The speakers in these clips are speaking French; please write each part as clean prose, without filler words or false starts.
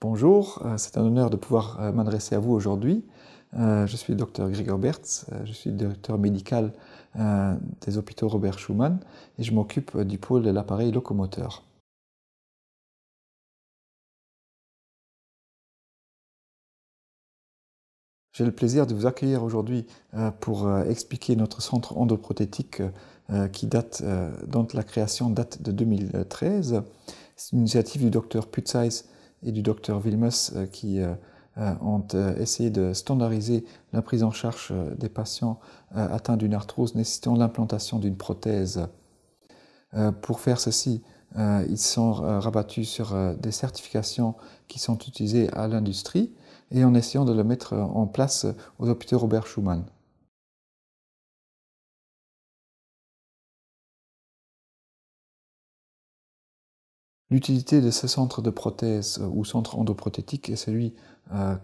Bonjour, c'est un honneur de pouvoir m'adresser à vous aujourd'hui. Je suis le docteur Gregor Bertz, je suis directeur médical des hôpitaux Robert Schuman et je m'occupe du pôle de l'appareil locomoteur. J'ai le plaisir de vous accueillir aujourd'hui pour expliquer notre centre endoprothétique dont la création date de 2013. C'est une initiative du docteur Putzais et du docteur Wilmes qui ont essayé de standardiser la prise en charge des patients atteints d'une arthrose nécessitant l'implantation d'une prothèse. Pour faire ceci, ils sont rabattus sur des certifications qui sont utilisées à l'industrie et en essayant de le mettre en place aux hôpitaux Robert Schuman. L'utilité de ce centre de prothèse ou centre endoprothétique est celui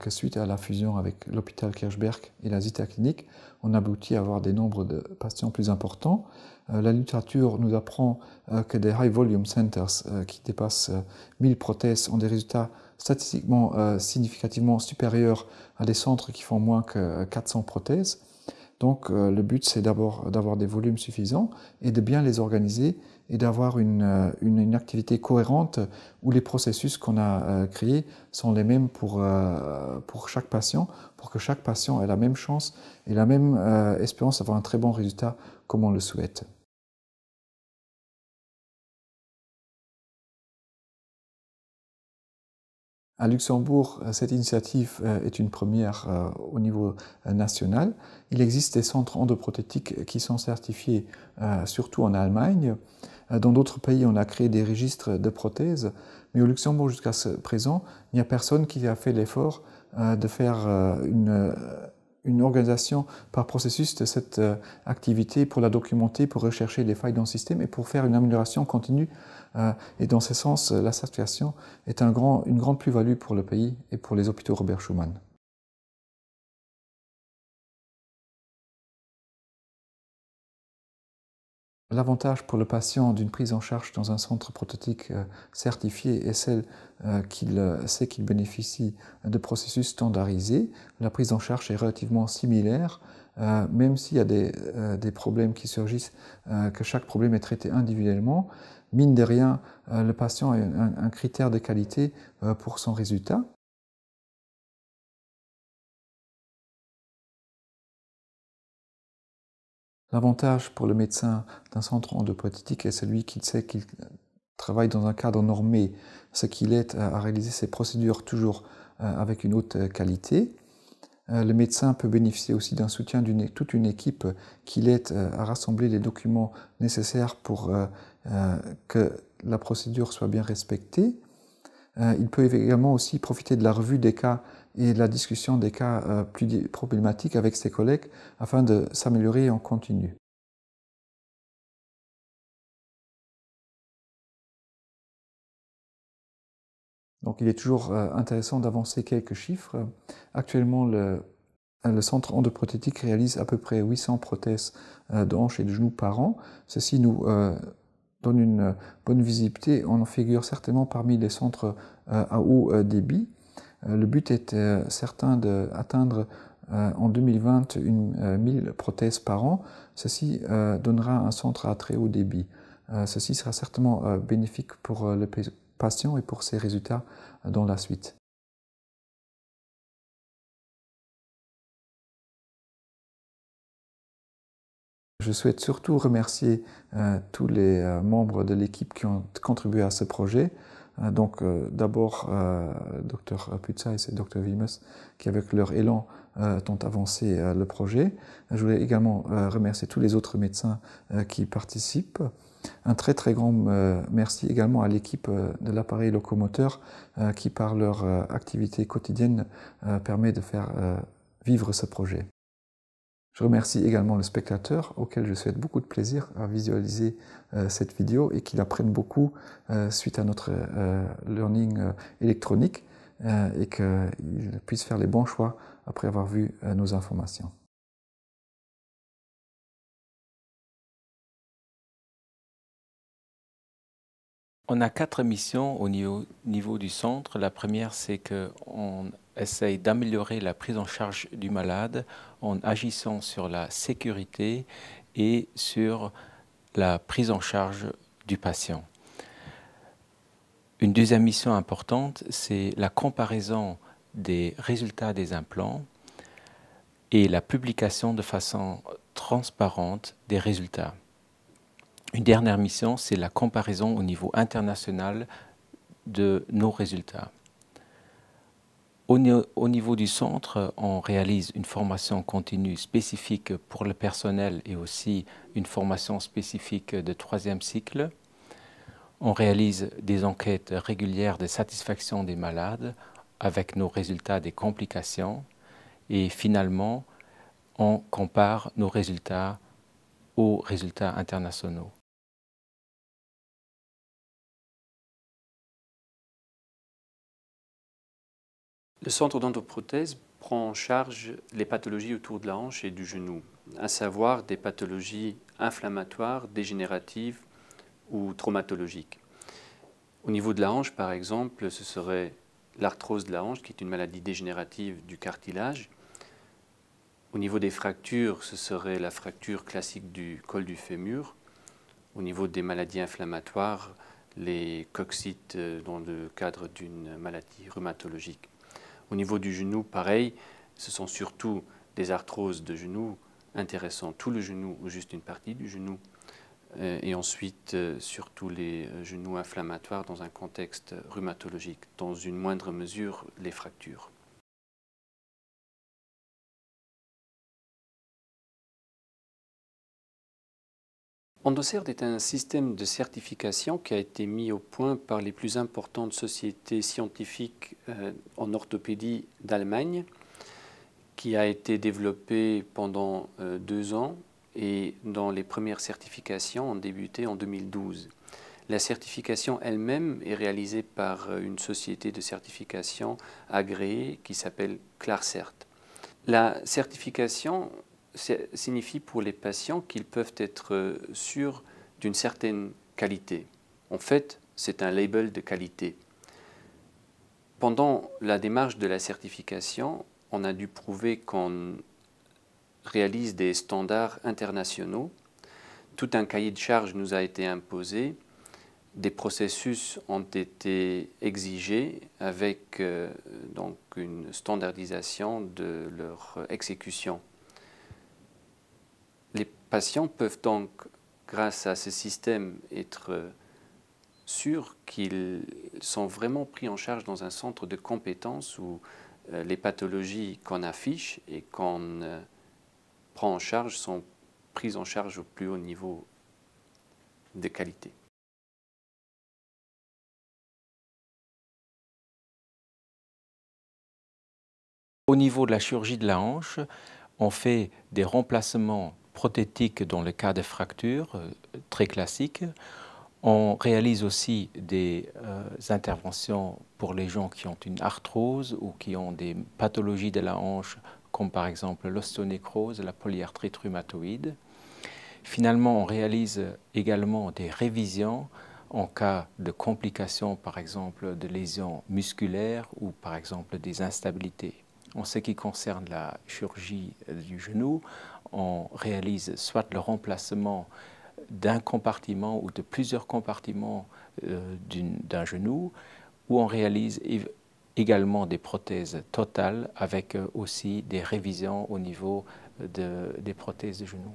que suite à la fusion avec l'hôpital Kirchberg et la Zita Clinique, on aboutit à avoir des nombres de patients plus importants. La littérature nous apprend que des high volume centers qui dépassent 1000 prothèses ont des résultats statistiquement significativement supérieurs à des centres qui font moins que 400 prothèses. Donc le but, c'est d'abord d'avoir des volumes suffisants et de bien les organiser et d'avoir une activité cohérente où les processus qu'on a créés sont les mêmes pour chaque patient, pour que chaque patient ait la même chance et la même espérance d'avoir un très bon résultat comme on le souhaite. À Luxembourg, cette initiative est une première au niveau national. Il existe des centres endoprothétiques qui sont certifiés surtout en Allemagne. Dans d'autres pays, on a créé des registres de prothèses, mais au Luxembourg, jusqu'à ce présent, il n'y a personne qui a fait l'effort de faire une organisation par processus de cette activité pour la documenter, pour rechercher des failles dans le système et pour faire une amélioration continue. Et dans ce sens, la certification est une grande plus-value pour le pays et pour les hôpitaux Robert Schuman. L'avantage pour le patient d'une prise en charge dans un centre prothétique certifié est celle qu'il sait qu'il bénéficie de processus standardisés. La prise en charge est relativement similaire, même s'il y a des problèmes qui surgissent, que chaque problème est traité individuellement. Mine de rien, le patient a un critère de qualité pour son résultat. L'avantage pour le médecin d'un centre endoprothétique est celui qu'il sait qu'il travaille dans un cadre normé, ce qui l'aide à réaliser ses procédures toujours avec une haute qualité. Le médecin peut bénéficier aussi d'un soutien d'une toute une équipe qui l'aide à rassembler les documents nécessaires pour que la procédure soit bien respectée. Il peut également aussi profiter de la revue des cas et de la discussion des cas plus problématiques avec ses collègues afin de s'améliorer en continu. Donc il est toujours intéressant d'avancer quelques chiffres. Actuellement, le centre endoprothétique réalise à peu près 800 prothèses de hanches et de genoux par an. Ceci nous donne une bonne visibilité. On en figure certainement parmi les centres à haut débit. Le but est certain d'atteindre en 2020 1000 prothèses par an. Ceci donnera un centre à très haut débit. Ceci sera certainement bénéfique pour le patient et pour ses résultats dans la suite. Je souhaite surtout remercier tous les membres de l'équipe qui ont contribué à ce projet. D'abord Dr Putzais et Dr Wilmes qui avec leur élan ont avancé le projet. Je voulais également remercier tous les autres médecins qui participent. Un très très grand merci également à l'équipe de l'appareil locomoteur qui par leur activité quotidienne permet de faire vivre ce projet. Je remercie également le spectateur auquel je souhaite beaucoup de plaisir à visualiser cette vidéo et qu'il apprenne beaucoup suite à notre learning électronique et qu'il puisse faire les bons choix après avoir vu nos informations. On a 4 missions au niveau du centre. La première, c'est qu'on essaye d'améliorer la prise en charge du malade en agissant sur la sécurité et sur la prise en charge du patient. Une deuxième mission importante, c'est la comparaison des résultats des implants et la publication de façon transparente des résultats. Une dernière mission, c'est la comparaison au niveau international de nos résultats. Au niveau du centre, on réalise une formation continue spécifique pour le personnel et aussi une formation spécifique de 3e cycle. On réalise des enquêtes régulières de satisfaction des malades avec nos résultats des complications et finalement, on compare nos résultats aux résultats internationaux. Le centre d'endoprothèse prend en charge les pathologies autour de la hanche et du genou, à savoir des pathologies inflammatoires, dégénératives ou traumatologiques. Au niveau de la hanche, par exemple, ce serait l'arthrose de la hanche, qui est une maladie dégénérative du cartilage. Au niveau des fractures, ce serait la fracture classique du col du fémur. Au niveau des maladies inflammatoires, les coccytes dans le cadre d'une maladie rhumatologique. Au niveau du genou, pareil, ce sont surtout des arthroses de genou intéressant tout le genou ou juste une partie du genou. Et ensuite, surtout les genoux inflammatoires dans un contexte rhumatologique, dans une moindre mesure, les fractures. Endocert est un système de certification qui a été mis au point par les plus importantes sociétés scientifiques en orthopédie d'Allemagne, qui a été développé pendant 2 ans et dont les premières certifications ont débuté en 2012. La certification elle-même est réalisée par une société de certification agréée qui s'appelle ClarCert. La certification signifie pour les patients qu'ils peuvent être sûrs d'une certaine qualité. En fait, c'est un label de qualité. Pendant la démarche de la certification, on a dû prouver qu'on réalise des standards internationaux. Tout un cahier de charges nous a été imposé. Des processus ont été exigés avec donc une standardisation de leur exécution. Les patients peuvent donc, grâce à ce système, être sûrs qu'ils sont vraiment pris en charge dans un centre de compétences où les pathologies qu'on affiche et qu'on prend en charge sont prises en charge au plus haut niveau de qualité. Au niveau de la chirurgie de la hanche, on fait des remplacements prothétiques dans le cas de fractures, très classiques. On réalise aussi des interventions pour les gens qui ont une arthrose ou qui ont des pathologies de la hanche, comme par exemple l'ostéonécrose, la polyarthrite rhumatoïde. Finalement, on réalise également des révisions en cas de complications, par exemple de lésions musculaires ou par exemple des instabilités. En ce qui concerne la chirurgie du genou, on réalise soit le remplacement d'un compartiment ou de plusieurs compartiments d'un genou, ou on réalise également des prothèses totales avec aussi des révisions au niveau des prothèses de genou.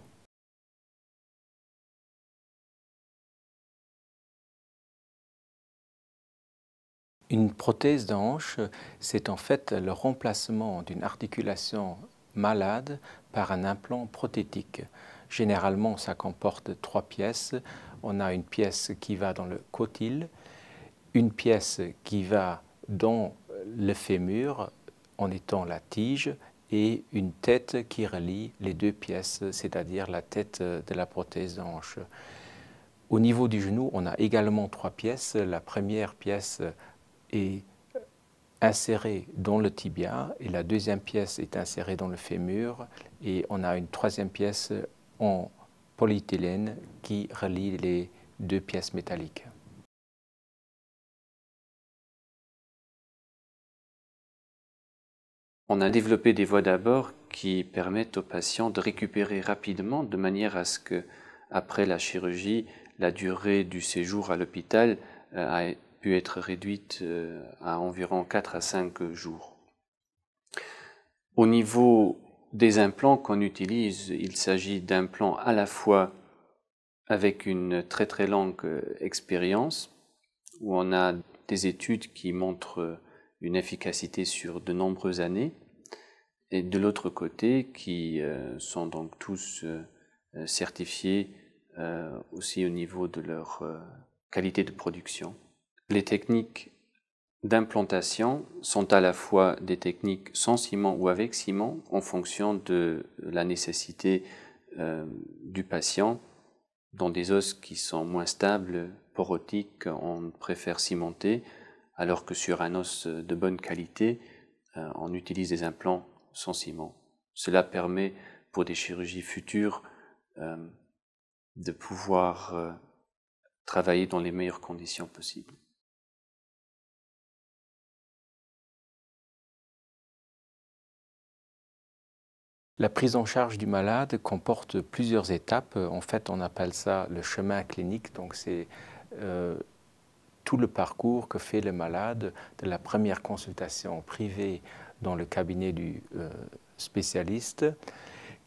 Une prothèse de hanche, c'est en fait le remplacement d'une articulation malade par un implant prothétique. Généralement, ça comporte 3 pièces. On a une pièce qui va dans le cotyle, une pièce qui va dans le fémur en étant la tige et une tête qui relie les 2 pièces, c'est-à-dire la tête de la prothèse de hanche. Au niveau du genou, on a également 3 pièces. La première pièce est insérée dans le tibia et la deuxième pièce est insérée dans le fémur et on a une troisième pièce en polyéthylène qui relie les 2 pièces métalliques. On a développé des voies d'abord qui permettent aux patients de récupérer rapidement, de manière à ce que, après la chirurgie, la durée du séjour à l'hôpital a pu être réduite à environ 4 à 5 jours. Au niveau des implants qu'on utilise, il s'agit d'implants à la fois avec une très très longue expérience, où on a des études qui montrent une efficacité sur de nombreuses années, et de l'autre côté qui sont donc tous certifiés aussi au niveau de leur qualité de production. Les techniques d'implantation sont à la fois des techniques sans ciment ou avec ciment en fonction de la nécessité du patient. Dans des os qui sont moins stables, porotiques, on préfère cimenter, alors que sur un os de bonne qualité, on utilise des implants sans ciment. Cela permet pour des chirurgies futures de pouvoir travailler dans les meilleures conditions possibles. La prise en charge du malade comporte plusieurs étapes. En fait, on appelle ça le chemin clinique. Donc, c'est tout le parcours que fait le malade de la première consultation privée dans le cabinet du spécialiste,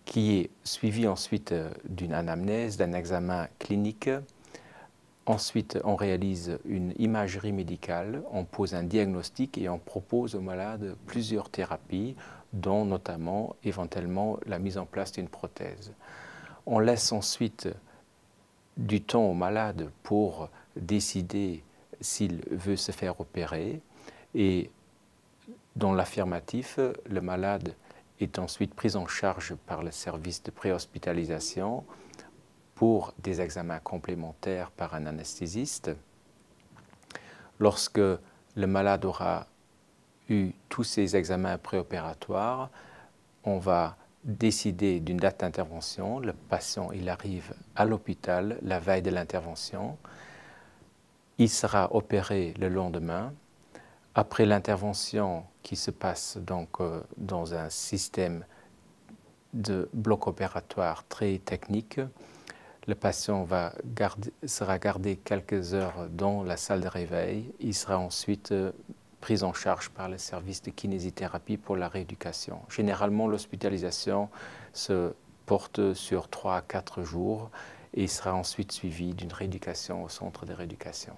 qui est suivi ensuite d'une anamnèse, d'un examen clinique. Ensuite, on réalise une imagerie médicale, on pose un diagnostic et on propose au malade plusieurs thérapies, dont notamment éventuellement la mise en place d'une prothèse. On laisse ensuite du temps au malade pour décider s'il veut se faire opérer, et dans l'affirmatif, le malade est ensuite pris en charge par le service de préhospitalisation pour des examens complémentaires par un anesthésiste. Lorsque le malade aura eu tous ces examens préopératoires, on va décider d'une date d'intervention. Le patient, il arrive à l'hôpital la veille de l'intervention. Il sera opéré le lendemain. Après l'intervention qui se passe donc dans un système de bloc opératoire très technique, le patient sera gardé quelques heures dans la salle de réveil. Il sera ensuite pris en charge par le service de kinésithérapie pour la rééducation. Généralement, l'hospitalisation se porte sur 3 à 4 jours et sera ensuite suivie d'une rééducation au centre de rééducation.